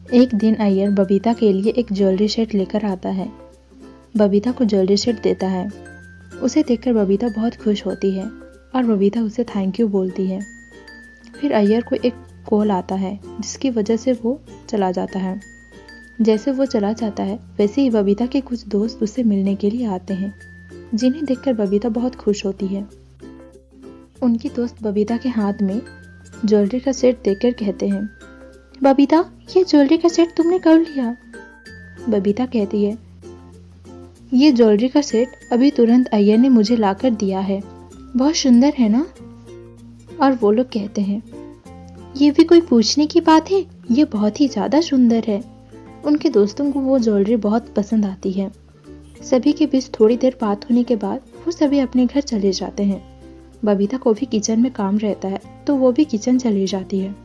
एक दिन अय्यर बबीता के लिए एक ज्वेलरी सेट लेकर आता है। बबीता को ज्वेलरी सेट देता है। उसे देखकर बबीता बहुत खुश होती है और बबीता उसे थैंक यू बोलती है। फिर अय्यर को एक कॉल आता है जिसकी वजह से वो चला जाता है। जैसे वो चला जाता है वैसे ही बबीता के कुछ दोस्त उससे मिलने के लिए आते हैं, जिन्हें देखकर बबीता बहुत खुश होती है। उनकी दोस्त बबीता के हाथ में ज्वेलरी का सेट देखकर कहते हैं, बबीता ये ज्वेलरी का सेट तुमने कब लिया? बबीता कहती है, ये ज्वेलरी का सेट अभी तुरंत अय्यर ने मुझे लाकर दिया है, बहुत सुंदर है ना? और वो लोग कहते हैं, ये भी कोई पूछने की बात है, ये बहुत ही ज्यादा सुंदर है। उनके दोस्तों को वो ज्वेलरी बहुत पसंद आती है। सभी के बीच थोड़ी देर बात होने के बाद वो सभी अपने घर चले जाते हैं। बबीता को भी किचन में काम रहता है तो वो भी किचन चली जाती है।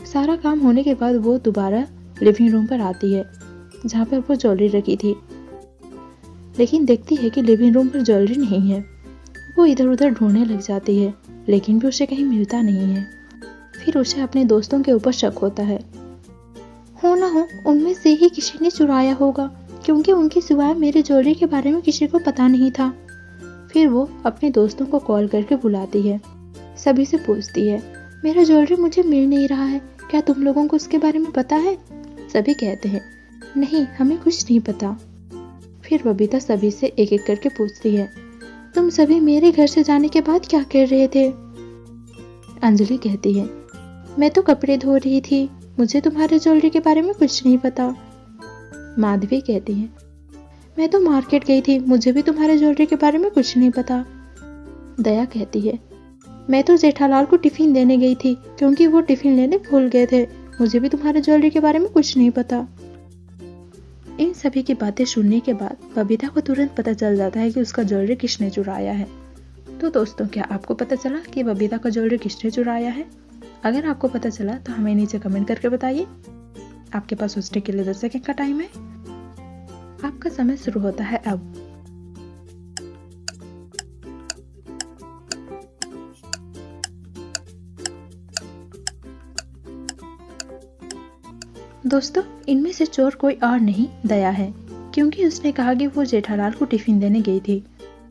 सारा काम होने के बाद वो दोबारा लिविंग रूम पर आती है जहाँ पर वो ज्वेलरी रखी थी, लेकिन देखती है कि लिविंग रूम पर ज्वेलरी नहीं है। वो इधर उधर ढूंढने लग जाती है लेकिन भी उसे कहीं मिलता नहीं है। फिर उसे अपने दोस्तों के ऊपर शक होता है, हो ना हो उनमें से ही किसी ने चुराया होगा, क्योंकि उनके सिवाय मेरे ज्वेलरी के बारे में किसी को पता नहीं था। फिर वो अपने दोस्तों को कॉल करके बुलाती है, सभी से पूछती है, मेरा ज्वेलरी मुझे मिल नहीं रहा है, क्या तुम लोगों को उसके बारे में पता है? सभी कहते हैं, नहीं हमें कुछ नहीं पता। फिर बबीता सभी से एक एक करके पूछती है, तुम सभी मेरे घर से जाने के बाद क्या कर रहे थे? अंजलि कहती है, मैं तो कपड़े धो रही थी, मुझे तुम्हारे ज्वेलरी के बारे में कुछ नहीं पता। माधवी कहती है, मैं तो मार्केट गई थी, मुझे भी तुम्हारे ज्वेलरी के बारे में कुछ नहीं पता। दया कहती है, मैं तो जेठालाल को टिफिन देने गई थी, क्योंकि वो टिफिन लेने भूल गए थे, मुझे भी तुम्हारे ज्वेलरी के बारे में कुछ नहीं पता। इन सभी की बातें सुनने के बाद बबीता को तुरंत पता चल जाता है कि उसका ज्वेलरी किसने चुराया है। तो दोस्तों, क्या आपको पता चला कि बबीता का ज्वेलरी किसने चुराया है? अगर आपको पता चला तो हमें नीचे कमेंट करके बताइए। आपके पास सोचने के लिए 10 सेकंड का टाइम है। आपका समय शुरू होता है अब। दोस्तों, इनमें से चोर कोई और नहीं, दया है, क्योंकि उसने कहा कि वो जेठालाल को टिफिन देने गई थी।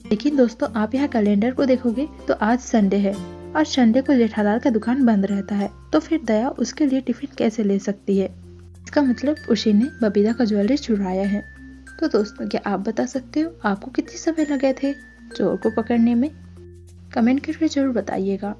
लेकिन दोस्तों, आप यहाँ कैलेंडर को देखोगे तो आज संडे है और संडे को जेठालाल का दुकान बंद रहता है, तो फिर दया उसके लिए टिफिन कैसे ले सकती है? इसका मतलब उसी ने बबीता का ज्वेलरी चुराया है। तो दोस्तों, क्या आप बता सकते हो आपको कितने समय लगे थे चोर को पकड़ने में? कमेंट करके जरूर बताइएगा।